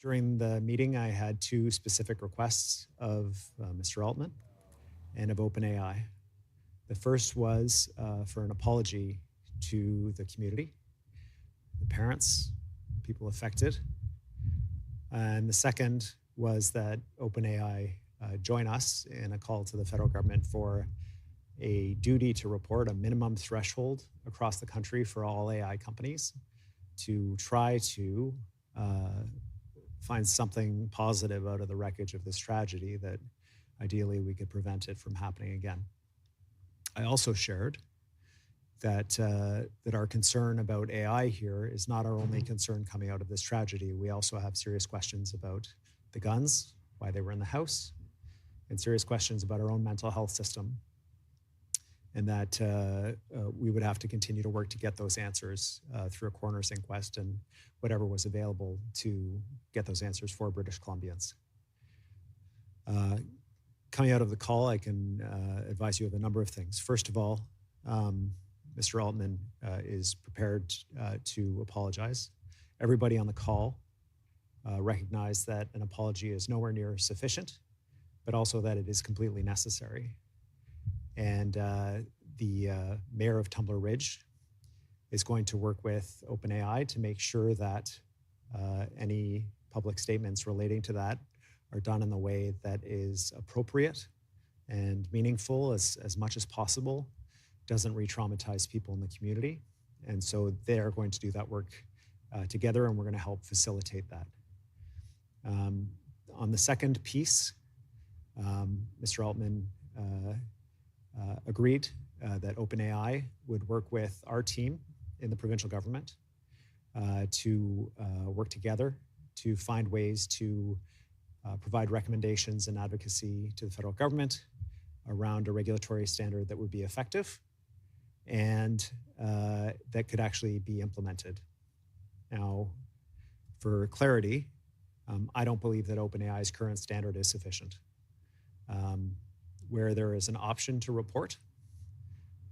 During the meeting, I had two specific requests of Mr. Altman and of OpenAI. The first was for an apology to the community, the parents, people affected. And the second was that OpenAI join us in a call to the federal government for a duty to report a minimum threshold across the country for all AI companies to try to find something positive out of the wreckage of this tragedy that ideally we could prevent it from happening again. I also shared that our concern about AI here is not our only concern coming out of this tragedy. We also have serious questions about the guns, why they were in the house, and serious questions about our own mental health system, and that we would have to continue to work to get those answers through a coroner's inquest and whatever was available to get those answers for British Columbians. Coming out of the call, I can advise you of a number of things. First of all, Mr. Altman is prepared to apologize. Everybody on the call recognized that an apology is nowhere near sufficient, but also that it is completely necessary. And the mayor of Tumbler Ridge is going to work with OpenAI to make sure that any public statements relating to that are done in the way that is appropriate and meaningful as much as possible, doesn't re-traumatize people in the community. And so they're going to do that work together, and we're going to help facilitate that. On the second piece, Mr. Altman agreed that OpenAI would work with our team in the provincial government to work together to find ways to provide recommendations and advocacy to the federal government around a regulatory standard that would be effective and that could actually be implemented. Now, for clarity, I don't believe that OpenAI's current standard is sufficient. Where there is an option to report,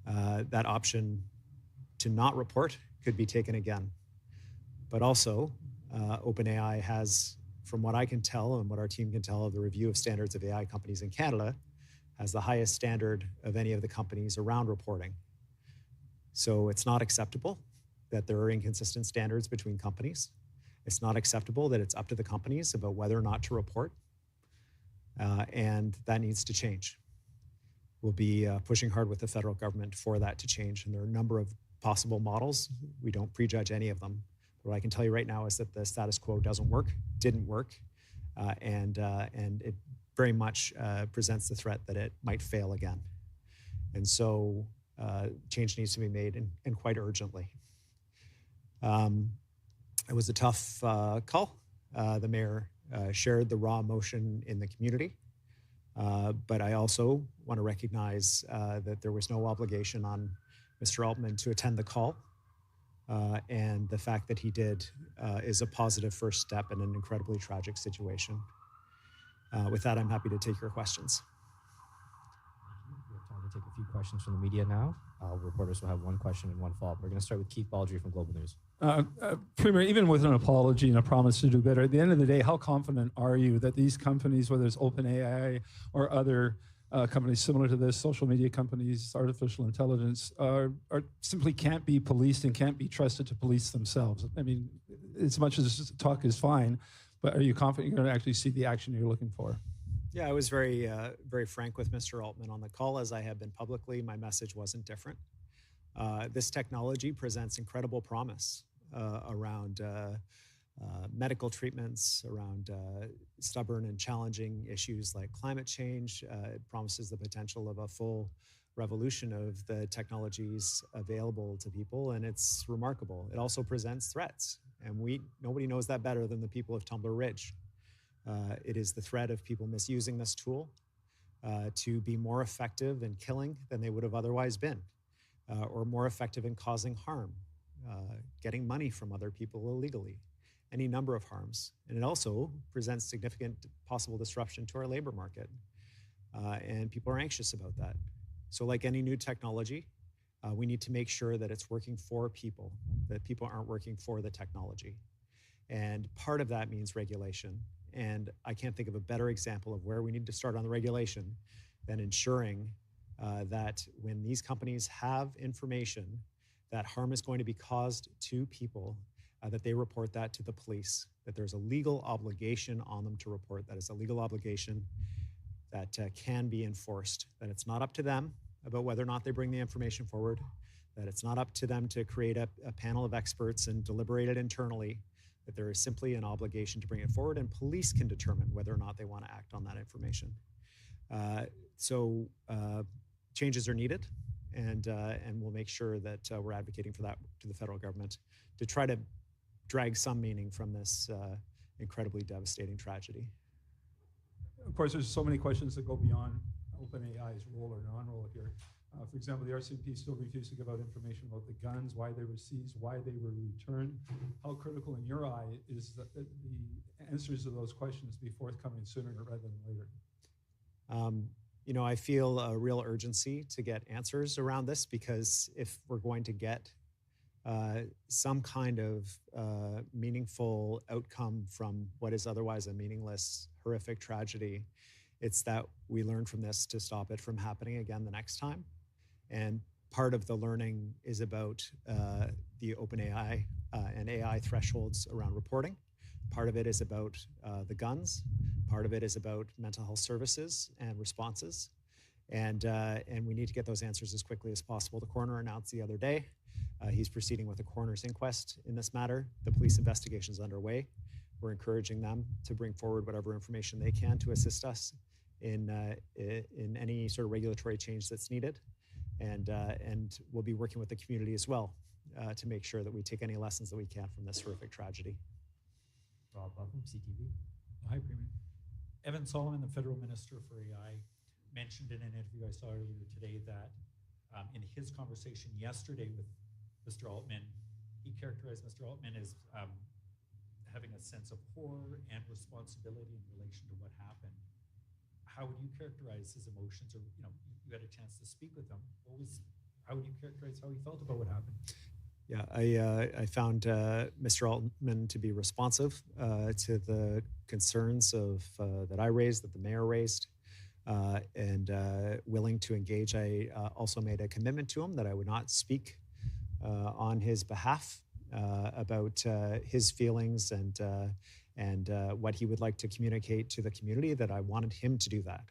that option to not report could be taken again. But also, OpenAI has, from what I can tell and what our team can tell of the review of standards of AI companies in Canada, has the highest standard of any of the companies around reporting. So it's not acceptable that there are inconsistent standards between companies. It's not acceptable that it's up to the companies about whether or not to report. And that needs to change. We'll be pushing hard with the federal government for that to change. And there are a number of possible models. We don't prejudge any of them. But what I can tell you right now is that the status quo doesn't work, didn't work, and it very much presents the threat that it might fail again. And so change needs to be made, and quite urgently. It was a tough call. The mayor shared the raw emotion in the community. But I also want to recognize that there was no obligation on Mr. Altman to attend the call. And the fact that he did is a positive first step in an incredibly tragic situation. With that, I'm happy to take your questions. We have time to take a few questions from the media now. Reporters will have one question and one follow-up. We're going to start with Keith Baldry from Global News. Premier, even with an apology and a promise to do better, at the end of the day, how confident are you that these companies, whether it's OpenAI or other companies similar to this, social media companies, artificial intelligence, are simply can't be policed and can't be trusted to police themselves? I mean, as much as talk is fine, but are you confident you're going to actually see the action you're looking for? Yeah, I was very frank with Mr. Altman on the call, as I have been publicly. My message wasn't different. This technology presents incredible promise around medical treatments, around stubborn and challenging issues like climate change. It promises the potential of a full revolution of the technologies available to people, and it's remarkable. It also presents threats, and nobody knows that better than the people of Tumbler Ridge. It is the threat of people misusing this tool to be more effective in killing than they would have otherwise been, or more effective in causing harm, getting money from other people illegally, any number of harms. And it also presents significant possible disruption to our labor market. And people are anxious about that. So like any new technology, we need to make sure that it's working for people, that people aren't working for the technology. And part of that means regulation. And I can't think of a better example of where we need to start on the regulation than ensuring that when these companies have information that harm is going to be caused to people, that they report that to the police, that there's a legal obligation on them to report. That is a legal obligation that can be enforced, that it's not up to them about whether or not they bring the information forward, that it's not up to them to create a panel of experts and deliberate it internally, that there is simply an obligation to bring it forward, and police can determine whether or not they want to act on that information. So changes are needed, and we'll make sure that we're advocating for that to the federal government to try to drag some meaning from this incredibly devastating tragedy. Of course, there's so many questions that go beyond OpenAI's role or non-role here. For example, the RCMP still refused to give out information about the guns, why they were seized, why they were returned. How critical in your eye is that the answers to those questions be forthcoming sooner rather than later? I feel a real urgency to get answers around this, because if we're going to get some kind of meaningful outcome from what is otherwise a meaningless, horrific tragedy, it's that we learn from this to stop it from happening again the next time. And part of the learning is about the OpenAI and AI thresholds around reporting. Part of it is about the guns. Part of it is about mental health services and responses. And we need to get those answers as quickly as possible. The coroner announced the other day he's proceeding with a coroner's inquest in this matter. The police investigation is underway. We're encouraging them to bring forward whatever information they can to assist us in any sort of regulatory change that's needed. And we'll be working with the community as well to make sure that we take any lessons that we can from this horrific tragedy. Rob from CTV. Hi, Premier. Evan Solomon, the Federal Minister for AI, mentioned in an interview I saw earlier today that in his conversation yesterday with Mr. Altman, he characterized Mr. Altman as having a sense of horror and responsibility in relation to what happened. How would you characterize his emotions, or you had a chance to speak with him? How would you characterize how he felt about what happened? Yeah, I found Mr. Altman to be responsive to the concerns that I raised, that the mayor raised, and willing to engage. I also made a commitment to him that I would not speak on his behalf about his feelings and what he would like to communicate to the community, that I wanted him to do that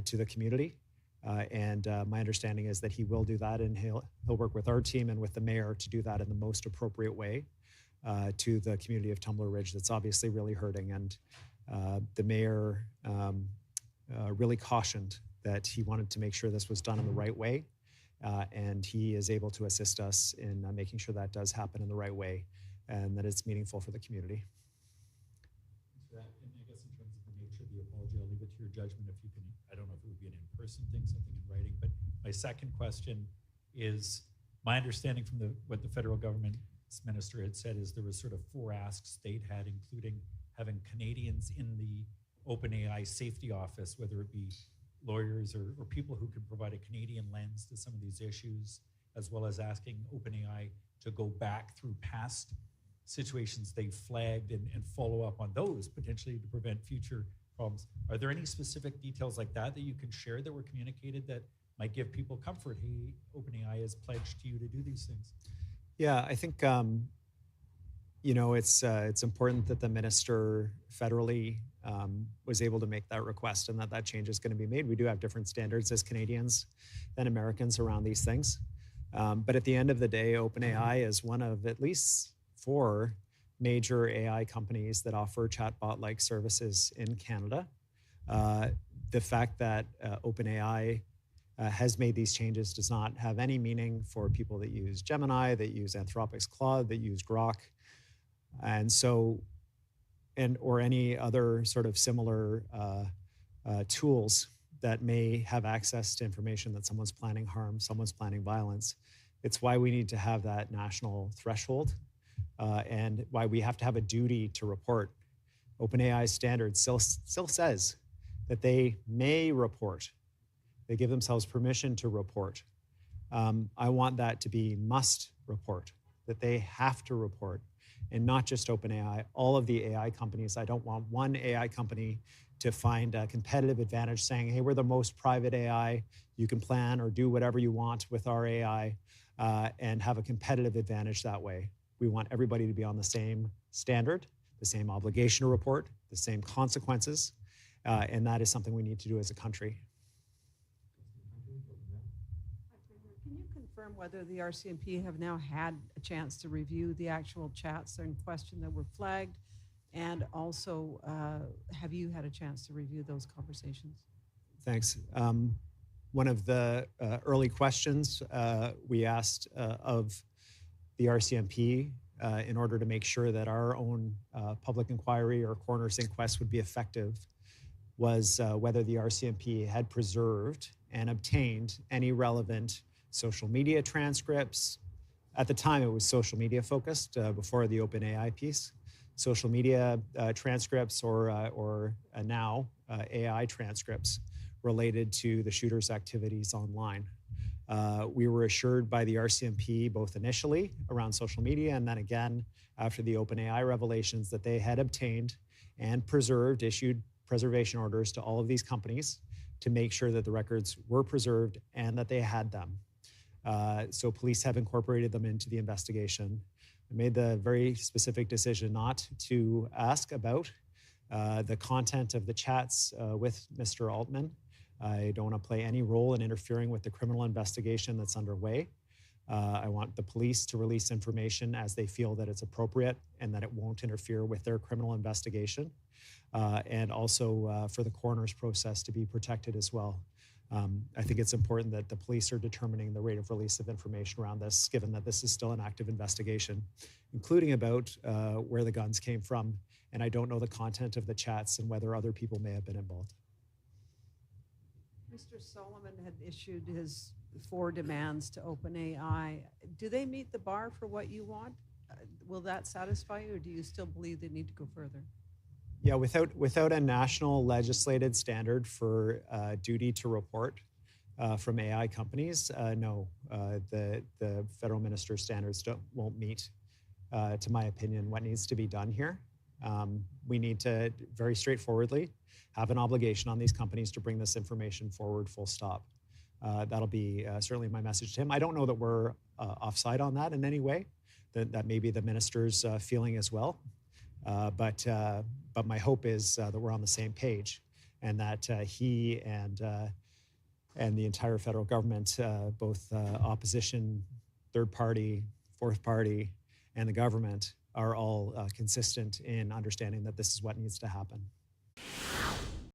to the community. And my understanding is that he will do that, and he'll work with our team and with the mayor to do that in the most appropriate way to the community of Tumbler Ridge that's obviously really hurting. And the mayor really cautioned that he wanted to make sure this was done in the right way, and he is able to assist us in making sure that does happen in the right way and that it's meaningful for the community. And I guess in terms of the nature of the apology, I'll leave it to your judgment if you can. I don't know if it would be an in-person thing, something in writing, but my second question is, my understanding from what the federal government's minister had said is there was sort of 4 asks they'd had, including having Canadians in the OpenAI safety office, whether it be lawyers or people who could provide a Canadian lens to some of these issues, as well as asking OpenAI to go back through past situations they flagged and follow up on those, potentially to prevent future problems. Are there any specific details like that you can share that were communicated that might give people comfort? Hey, OpenAI has pledged to you to do these things. Yeah, I think it's important that the minister federally was able to make that request, and that change is going to be made. We do have different standards as Canadians than Americans around these things. But at the end of the day, OpenAI is one of at least 4 major AI companies that offer chatbot-like services in Canada. The fact that OpenAI has made these changes does not have any meaning for people that use Gemini, that use Anthropic's Claude, that use Grok, or any other sort of similar tools that may have access to information that someone's planning harm, someone's planning violence. It's why we need to have that national threshold, and why we have to have a duty to report. OpenAI's standard still says that they may report. They give themselves permission to report. I want that to be must report, that they have to report. and not just OpenAI, all of the AI companies. I don't want one AI company to find a competitive advantage saying, hey, we're the most private AI. You can plan or do whatever you want with our AI and have a competitive advantage that way. We want everybody to be on the same standard, the same obligation to report, the same consequences, and that is something we need to do as a country. Can you confirm whether the RCMP have now had a chance to review the actual chats in question that were flagged? And also, have you had a chance to review those conversations? Thanks. One of the early questions we asked of the RCMP in order to make sure that our own public inquiry or coroner's inquest would be effective was whether the RCMP had preserved and obtained any relevant social media transcripts. At the time, it was social media focused before the OpenAI piece. Social media transcripts or now AI transcripts related to the shooter's activities online. We were assured by the RCMP both initially around social media and then again after the OpenAI revelations that they had obtained and preserved, issued preservation orders to all of these companies to make sure that the records were preserved and that they had them. So police have incorporated them into the investigation. I made the very specific decision not to ask about the content of the chats with Mr. Altman. I don't want to play any role in interfering with the criminal investigation that's underway. I want the police to release information as they feel that it's appropriate and that it won't interfere with their criminal investigation. And also for the coroner's process to be protected as well. I think it's important that the police are determining the rate of release of information around this, given that this is still an active investigation, including about where the guns came from. And I don't know the content of the chats and whether other people may have been involved. Mr. Solomon had issued his 4 demands to OpenAI. Do they meet the bar for what you want? Will that satisfy you, or do you still believe they need to go further? Yeah, without a national legislated standard for duty to report from AI companies, no, the federal minister's standards won't meet, to my opinion, what needs to be done here. We need to, very straightforwardly, have an obligation on these companies to bring this information forward, full stop. That'll be certainly my message to him. I don't know that we're offside on that in any way. That may be the minister's feeling as well. But my hope is that we're on the same page and that he and the entire federal government, both opposition, third party, fourth party, and the government are all consistent in understanding that this is what needs to happen.